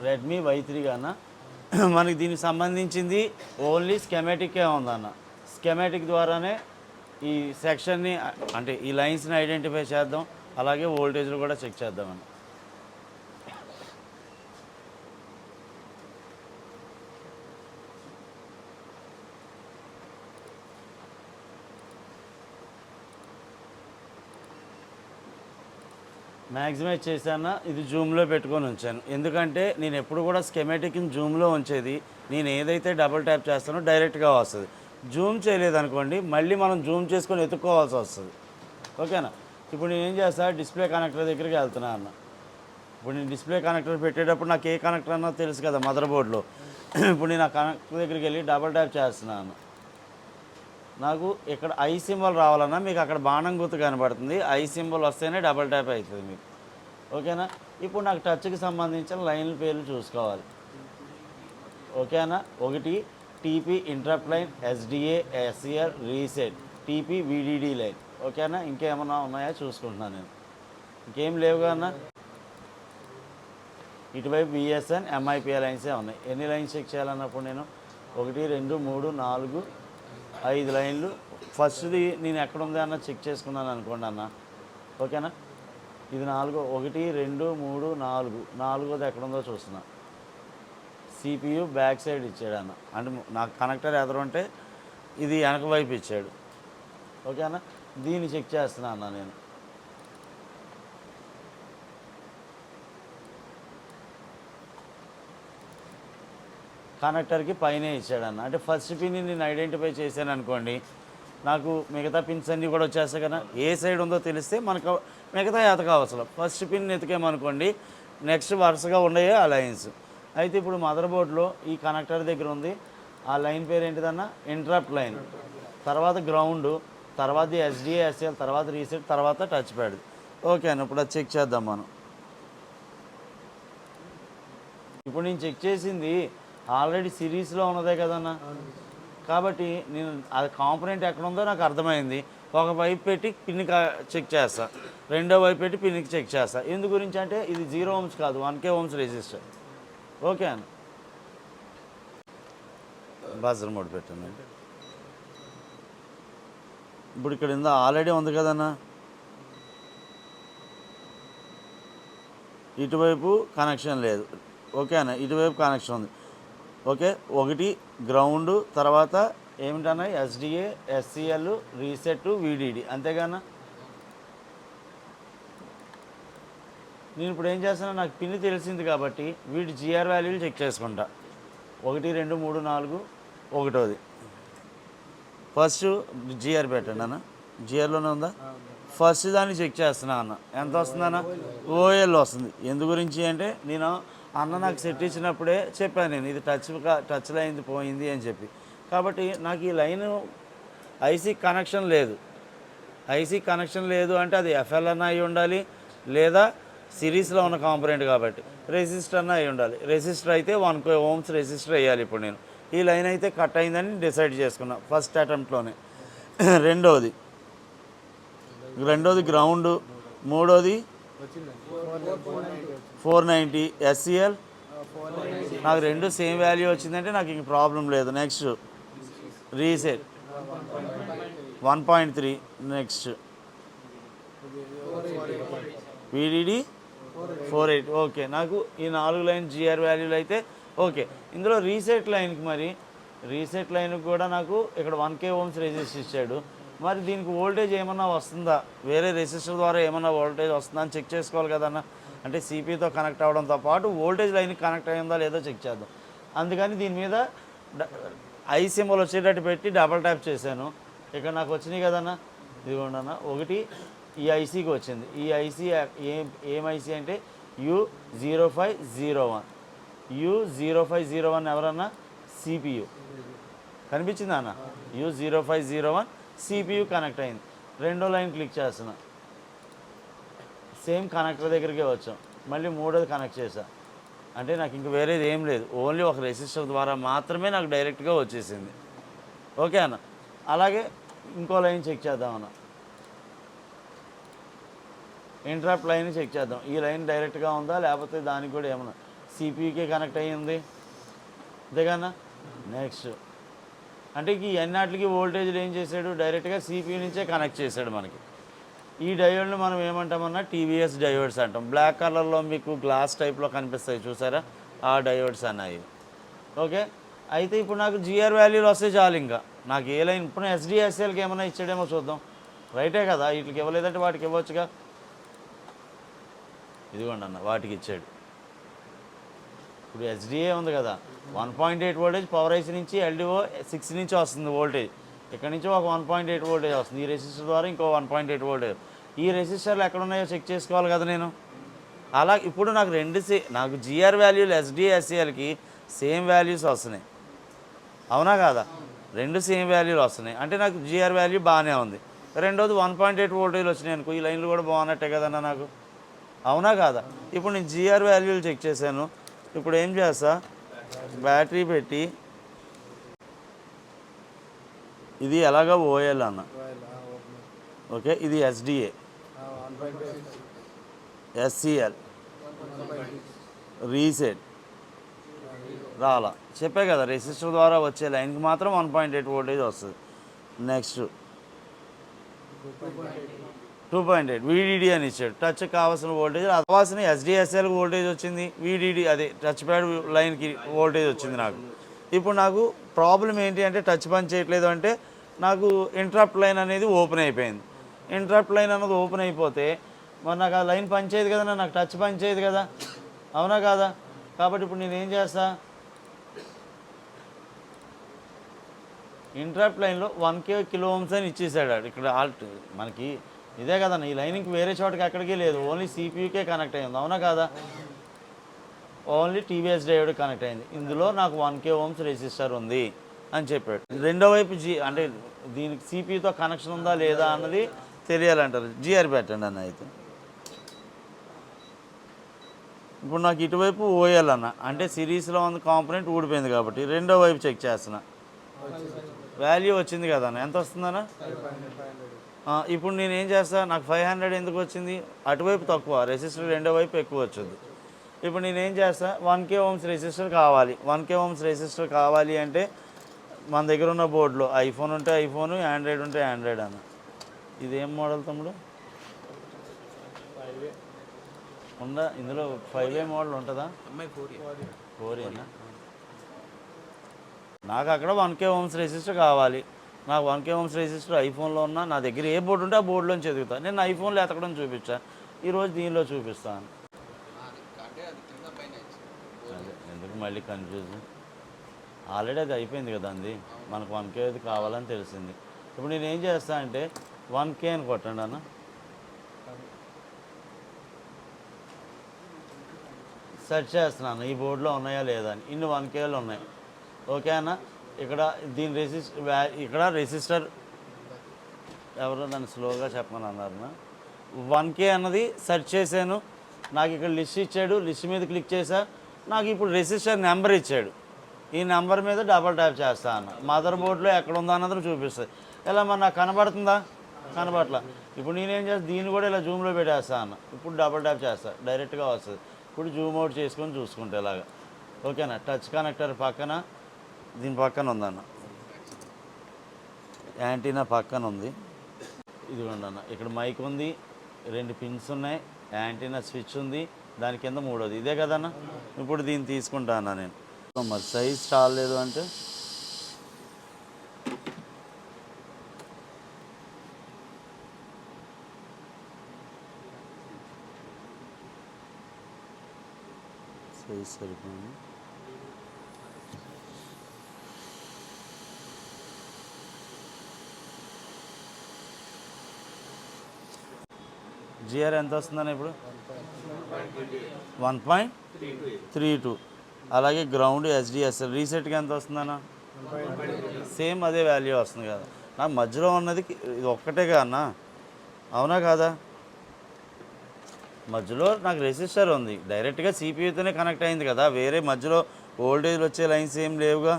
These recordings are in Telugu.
రెడ్మీ వై3 అన్న. మనకి దీనికి సంబంధించింది ఓన్లీ స్కెమాటిక్కే ఉందన్న. స్కెమాటిక్ ద్వారానే ఈ సెక్షన్ని అంటే ఈ లైన్స్ని ఐడెంటిఫై చేద్దాం, అలాగే వోల్టేజ్లు కూడా చెక్ చేద్దామన్న. మ్యాక్సిమైజ్ చేశాను, ఇది జూమ్లో పెట్టుకొని ఉంచాను. ఎందుకంటే నేను ఎప్పుడు కూడా స్కెమాటిక్ని జూమ్లో ఉంచేది, నేను ఏదైతే డబుల్ ట్యాప్ చేస్తానో డైరెక్ట్గా వస్తుంది. జూమ్ చేయలేదనుకోండి మళ్ళీ మనం జూమ్ చేసుకొని ఎత్తుక్కోవాల్సి వస్తుంది. ఓకేనా? ఇప్పుడు నేను ఏం చేస్తా, డిస్ప్లే కనెక్టర్ దగ్గరికి వెళ్తున్నా అన్న. ఇప్పుడు నేను డిస్ప్లే కనెక్టర్ పెట్టేటప్పుడు నాకు ఏ కనెక్టర్ అన్నా తెలుసు కదా మదర్ బోర్డులో. ఇప్పుడు నేను ఆ కనెక్టర్ దగ్గరికి వెళ్ళి డబుల్ ట్యాప్ చేస్తున్నాను. నాకు ఇక్కడ ఐ సింబల్ రావాలన్నా మీకు అక్కడ బాణం గుర్తు కనబడుతుంది. ఐ సింబల్ వస్తేనే డబుల్ ట్యాప్ అవుతుంది మీకు. ఓకేనా? ఇప్పుడు నాకు టచ్కి సంబంధించిన లైన్ల పేర్లు చూసుకోవాలి. ఓకేనా? ఒకటి TP interrupt line, SDA, SCL, reset, TP VDD line. ఓకేనా? ఇంకేమన్నా ఉన్నాయా చూసుకుంటున్నాను నేను. ఇంకేం లేవుగా అన్న. ఇటువైపు బిఎస్ఎన్, ఎంఐపిఏ లైన్సే ఉన్నాయి. ఎన్ని లైన్స్ చెక్ చేయాలన్నప్పుడు నేను 1 2 3 4 5 లైన్లు. ఫస్ట్ది నేను ఎక్కడుంది అన్న చెక్ చేసుకున్నాను అనుకోండి అన్న. ఓకేనా? ఇది 4, 1 2 3 4, 4ది ఎక్కడుందో చూస్తున్నా. సిపియు బ్యాక్ సైడ్ ఇచ్చాడు అన్న, అంటే నాకు కనెక్టర్ ఎదురుంటే ఇది వెనక వైపు ఇచ్చాడు. ఓకేనా? దీన్ని చెక్ చేస్తున్నా అన్న నేను. కనెక్టర్కి పైనే ఇచ్చాడన్న, అంటే ఫస్ట్ పిన్ని నేను ఐడెంటిఫై చేశాను అనుకోండి, నాకు మిగతా పిన్స్ అన్నీ కూడా వచ్చేస్తాయి కదా. ఏ సైడ్ ఉందో తెలిస్తే మనకు మిగతా ఎతకవసరం. ఫస్ట్ పిన్ ఎతికేమనుకోండి నెక్స్ట్ వరుసగా ఉండయే ఆ లైన్స్. అయితే ఇప్పుడు మదర్ బోర్డులో ఈ కనెక్టర్ దగ్గర ఉంది, ఆ లైన్ పేరు ఏంటిదన్నా, ఇంటరప్ట్ లైన్, తర్వాత గ్రౌండ్, తర్వాత ఎస్డిఏ, ఎస్ఎల్, తర్వాత రీసెట్, తర్వాత టచ్ ప్యాడ్. ఓకే అన్న, ఇప్పుడు అది చెక్ చేద్దాం మనం. ఇప్పుడు నేను చెక్ చేసింది ఆల్రెడీ సిరీస్లో ఉన్నదే కదన్నా, కాబట్టి నేను అది కాంపోనెంట్ ఎక్కడ ఉందో నాకు అర్థమైంది. ఒక వైపు పెట్టి పిన్ని చెక్ చేస్తా, రెండో వైపు పెట్టి పిన్నికి చెక్ చేస్తా. ఎందు గురించి అంటే ఇది 0 ohms కాదు, 1K ohms రెసిస్టర్. ఓకే అన్న, బజర్ మోడ్ పెట్టండి. ఇప్పుడు ఇక్కడ ఇందా ఆల్రెడీ ఉంది కదన్నా, ఇటువైపు కనెక్షన్ లేదు. ఓకే అన్న, ఇటువైపు కనెక్షన్ ఉంది. ఓకే, ఒకటి గ్రౌండ్, తర్వాత ఏమిటన్నా ఎస్డిఏ, ఎస్సిఎల్, రీసెట్, విడిడి, అంతేగానా. నేను ఇప్పుడు ఏం చేస్తాను, నాకు పిన్ తెలిసింది కాబట్టి వీటి జిఆర్ వాల్యూలు చెక్ చేసుకుంటా. 1 2 3 4, ఒకటోది. ఫస్ట్ జిఆర్ పెట్టండి అన్న, జిఆర్లోనే ఉందా. ఫస్ట్ దాన్ని చెక్ చేస్తున్నా అన్న, ఎంత వస్తుందన్న, ఓఎల్ వస్తుంది. ఎందు గురించి అంటే నేను అన్న నాకు సెట్ ఇచ్చినప్పుడే చెప్పాను నేను, ఇది టచ్ లైన్ పోయింది అని చెప్పి. కాబట్టి నాకు ఈ లైను ఐసీ కనెక్షన్ లేదు. ఐసీ కనెక్షన్ లేదు అంటే అది ఎఫ్ఎల్ అయి ఉండాలి, లేదా సిరీస్లో ఉన్న కాంపోనెంట్ కాబట్టి రెసిస్టర్ అన్న అయి ఉండాలి. రెసిస్టర్ అయితే 1K ohms రెసిస్టర్ వేయాలి. ఇప్పుడు నేను ఈ లైన్ అయితే కట్ అయిందని డిసైడ్ చేసుకున్నా ఫస్ట్ అటెంప్ట్లోనే. రెండోది గ్రౌండ్, మూడోది 490 ఎస్సిఎల్. నాకు రెండు సేమ్ వాల్యూ వచ్చిందంటే నాకు ఇంక ప్రాబ్లం లేదు. Next reset 1.3, next VDD 48. Okay, నాకు ఈ 4 లైన్ జిఆర్ వాల్యూలు అయితే ఓకే. ఇందులో రీసెట్ లైన్కి మరి రీసెట్ లైన్కి కూడా నాకు ఇక్కడ 1K ohms రెసిస్టర్ ఇచ్చాడు. మరి దీనికి వోల్టేజ్ ఏమన్నా వస్తుందా, వేరే రెసిస్టర్ ద్వారా ఏమన్నా వోల్టేజ్ వస్తుందా అని చెక్ చేసుకోవాలి కదన్న. అంటే సిపితో కనెక్ట్ అవ్వడంతో పాటు వోల్టేజ్ లైన్కి కనెక్ట్ అయ్యిందా లేదో చెక్ చేద్దాం. అందుకని దీని మీద ఐ సింబల్ వచ్చేటట్టు పెట్టి డబల్ ట్యాప్ చేశాను. ఇక్కడ నాకు వచ్చినాయి కదన్న, ఇదిగోండి అన్న. ఒకటి ఈ ఐసీకి వచ్చింది. ఈ ఐసీ ఏం ఐసీ అంటే U0501. U0501 ఎవరన్నా, సిపియు. కనిపించిందా అన్న, U0501 సిపియు కనెక్ట్ అయింది. రెండో లైన్ క్లిక్ చేస్తున్నా, సేమ్ కనెక్టర్ దగ్గరికే వచ్చాం. మళ్ళీ మూడోది కనెక్ట్ చేశా, అంటే నాకు ఇంక వేరేది ఏం లేదు, ఓన్లీ ఒక రెసిస్టర్ ద్వారా మాత్రమే నాకు డైరెక్ట్గా వచ్చేసింది. ఓకే అన్న. అలాగే ఇంకో లైన్ చెక్ చేద్దామన్న, ఇంటరప్ట్ లైన్ చెక్ చేద్దాం. ఈ లైన్ డైరెక్ట్గా ఉందా లేకపోతే దానికి కూడా ఏమన్నా. సిపియూకే కనెక్ట్ అయ్యింది అంతేగానా. నెక్స్ట్ అంటే ఈ అన్నిటికి వోల్టేజ్లు ఏం చేశాడు, డైరెక్ట్గా సిపియూ నుంచే కనెక్ట్ చేశాడు మనకి. ఈ డయోడ్ని మనం ఏమంటామన్నా టీవీఎస్ డయోడ్స్ అంటాం. బ్లాక్ కలర్లో మీకు గ్లాస్ టైప్లో కనిపిస్తాయి చూసారా, ఆ డయోడ్స్ అన్నాయి. ఓకే, అయితే ఇప్పుడు నాకు జిఆర్ వాల్యూలు వస్తే చాలు. ఇంకా నాకు ఏ లైన్ ఇప్పుడు ఎస్డిఎస్ఎల్కి ఏమైనా ఇచ్చాడేమో చూద్దాం. రైటే కదా, వీటికి ఇవ్వలేదంటే వాటికి ఇవ్వచ్చుగా. ఇదిగోండి అన్న, వాటికి ఇచ్చాడు. ఇప్పుడు ఎస్డిఏ ఉంది కదా, 1.8 వోల్టేజ్ పవర్ ఐసీ నుంచి, ఎల్డిఓ 6 నుంచి వస్తుంది వోల్టేజ్. ఇక్కడ నుంచి ఒక 1.8 వోల్టేజ్ వస్తుంది. ఈ రెసిస్టర్ ద్వారా ఇంకో 1.8 వోల్టేజ్. ఈ రెసిస్టర్లు ఎక్కడ ఉన్నాయో చెక్ చేసుకోవాలి కదా నేను. అలా ఇప్పుడు నాకు నాకు జిఆర్ వాల్యూలు ఎస్డిఎస్సిఎల్కి సేమ్ వాల్యూస్ వస్తున్నాయి, అవునా కాదా? రెండు సేమ్ వాల్యూలు వస్తున్నాయి అంటే నాకు జిఆర్ వాల్యూ బాగానే ఉంది. రెండోది 1.8 వోల్టేజ్లు వచ్చినాయి అనుకో, ఈ లైన్లు కూడా బాగున్నట్టే కదన్నా నాకు, అవునా కాదా? ఇప్పుడు నేను జిఆర్ వాల్యూలు చెక్ చేశాను. ఇప్పుడు ఏం చేస్తా, బ్యాటరీ పెట్టి ఇది ఎలాగో ఓఎల్ అన్న. ఓకే, ఇది ఎస్డిఏ, ఎస్సిఎల్, రీసెట్ రాలా, చెప్పే కదా రెసిస్టర్ ద్వారా వచ్చే లైన్కి మాత్రం 1.8 వోల్టేజ్ వస్తుంది. నెక్స్ట్ 2.8 వీడిడి అని ఇచ్చాడు. టచ్ కావాల్సిన వోల్టేజ్, కావాల్సిన ఎస్డిఎస్ఎల్కి వోల్టేజ్ వచ్చింది, వీడిడి అదే టచ్ ప్యాడ్ లైన్కి వోల్టేజ్ వచ్చింది నాకు. ఇప్పుడు నాకు ప్రాబ్లం ఏంటి అంటే టచ్ పని చేయట్లేదు అంటే నాకు ఇంటరప్ట్ లైన్ అనేది ఓపెన్ అయిపోయింది. ఇంటరప్ట్ లైన్ అన్నది ఓపెన్ అయిపోతే మరి నాకు ఆ లైన్ పనిచేయదు కదా, నాకు టచ్ పనిచేయదు కదా, అవునా కాదా? కాబట్టి ఇప్పుడు నేను ఏం చేస్తా, ఇంటరప్ట్ లైన్లో 1K కిలో ఓమ్స్ అని ఇచ్చేసాడు ఇక్కడ. ఆల్ట్ మనకి ఇదే కదన్న, ఈ లైన్కి వేరే చోటకి ఎక్కడికి లేదు, ఓన్లీ సిపియూకే కనెక్ట్ అయింది, అవునా కాదా? ఓన్లీ టీవీఎస్ డయోడ్ కనెక్ట్ అయింది. ఇందులో నాకు 1K ఓమ్స్ రెసిస్టర్ ఉంది అని చెప్పాడు. రెండో వైపు అంటే దీనికి సిపియూతో కనెక్షన్ ఉందా లేదా అన్నది తెలియాలంటారు. జిఆర్ పెట్టండి అన్న. అయితే ఇప్పుడు నాకు ఇటువైపు ఓఎల్ అన్న, అంటే సిరీస్లో ఉంది కాంపోనెంట్ ఊడిపోయింది కాబట్టి రెండో వైపు చెక్ చేస్తున్నా. వాల్యూ వచ్చింది కదా అన్న, ఎంత వస్తుందన్న? ఇప్పుడు నేను ఏం చేస్తాను, నాకు 500 ఎందుకు వచ్చింది, అటువైపు తక్కువ రెసిస్టర్, రెండో వైపు ఎక్కువ వచ్చింది. ఇప్పుడు నేను ఏం చేస్తాను, 1K ఓమ్స్ రెసిస్టర్ కావాలి. 1K ఓమ్స్ రెసిస్టర్ కావాలి అంటే మన దగ్గర ఉన్న బోర్డులో ఐఫోన్ ఉంటే ఐఫోను, ఆండ్రాయిడ్ ఉంటే ఆండ్రాయిడ్ అన్న. ఇదేం మోడల్ తమ్ముడు ఉందా? ఇందులో 5A మోడల్ ఉంటుందా? 4A అన్న. నాకు అక్కడ 1K ఓమ్స్ రెసిస్టర్ కావాలి. నాకు 1K ఓమ్స్ రెసిస్టర్ ఐఫోన్లో ఉన్నా, నా దగ్గర ఏ బోర్డు ఉంటే ఆ బోర్డులోంచి ఎదుగుతాను. నేను ఐఫోన్లో ఎతకడం చూపించాను, ఈరోజు దీనిలో చూపిస్తాను. ఎందుకు మళ్ళీ కన్ఫ్యూజన్, ఆల్రెడీ అది అయిపోయింది కదా అంది, మనకు 1K అది కావాలని తెలిసింది. ఇప్పుడు నేను ఏం చేస్తాను అంటే 1K అని కొట్టండి అన్న. సెర్చ్ చేస్తున్నాను ఈ బోర్డులో ఉన్నాయా లేదా అని. ఇన్ని 1Kలు ఉన్నాయి. ఓకే అన్న. ఇక్కడ దీని ఇక్కడ రెసిస్టర్ ఎవరో దాన్ని స్లోగా చెప్పమని అన్నారన్న. 1K అన్నది సెర్చ్ చేశాను, నాకు ఇక్కడ లిస్ట్ ఇచ్చాడు. లిస్ట్ మీద క్లిక్ చేశా, నాకు ఇప్పుడు రెసిస్టర్ నెంబర్ ఇచ్చాడు. ఈ నెంబర్ మీద డబల్ ట్యాప్ చేస్తా అన్న. మదర్ బోర్డులో ఎక్కడ ఉందా అన్నది చూపిస్తుంది. ఇలా మరి నాకు కనబడుతుందా? కనబడట్లా. ఇప్పుడు నేనేం చేస్తాను, దీన్ని కూడా ఇలా జూమ్లో పెట్టేస్తా అన్న. ఇప్పుడు డబల్ ట్యాప్ చేస్తా, డైరెక్ట్గా వస్తుంది. ఇప్పుడు జూమ్ అవుట్ చేసుకొని చూసుకుంటే ఇలాగా. ఓకేనా. టచ్ కనెక్టర్ పక్కన, దీని పక్కన ఉందన్న, యాంటీనా పక్కన ఉంది. ఇదిగోండి అన్న, ఇక్కడ మైక్ ఉంది, 2 పిన్స్ ఉన్నాయి, యాంటీనా స్విచ్ ఉంది, దాని కింద మూడోది ఇదే కదన్న. ఇప్పుడు దీన్ని తీసుకుంటా అన్న నేను. మరి సైజ్ చాలలేదు అంటే సైజ్ సరిపోయింది. జిఆర్ ఎంత వస్తుందని ఇప్పుడు 1.32. అలాగే గ్రౌండ్ ఎస్డిఎస్ఎల్ రీసెట్గా ఎంత వస్తుందన్న? సేమ్ అదే వాల్యూ వస్తుంది కదా. నాకు మధ్యలో ఉన్నది ఇది ఒక్కటేగా అన్న, అవునా కాదా? మధ్యలో నాకు రెసిస్టర్ ఉంది, డైరెక్ట్గా సిపియూతోనే కనెక్ట్ అయింది కదా, వేరే మధ్యలో వోల్టేజ్లు వచ్చే లైన్స్ ఏం లేవుగా.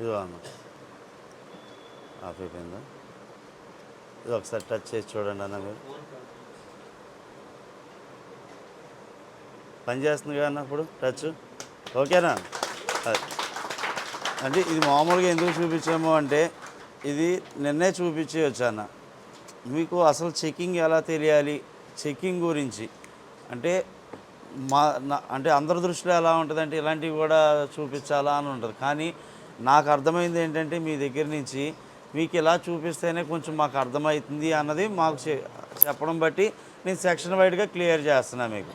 ఇదో అన్న ఆఫ్ అయిపోయిందా? ఇది ఒకసారి టచ్ చేసి చూడండి అన్న మీరు. పనిచేస్తుంది కదా అప్పుడు టచ్ ఓకేనా? అది. అంటే ఇది మామూలుగా ఎందుకు చూపించాము అంటే ఇది నిన్నే చూపించి వచ్చాన మీకు అసలు చెకింగ్ ఎలా తెలియాలి, చెకింగ్ గురించి అంటే అంటే అందరి దృష్టిలో ఎలా ఉంటుందంటే ఇలాంటివి కూడా చూపించాలా అని ఉంటుంది. కానీ నాకు అర్థమైంది ఏంటంటే మీ దగ్గర నుంచి మీకు ఇలా చూపిస్తేనే కొంచెం మాకు అర్థమవుతుంది అన్నది మాకు చెప్పడం బట్టి నేను సెక్షన్ వైడ్గా క్లియర్ చేస్తున్నాను మీకు.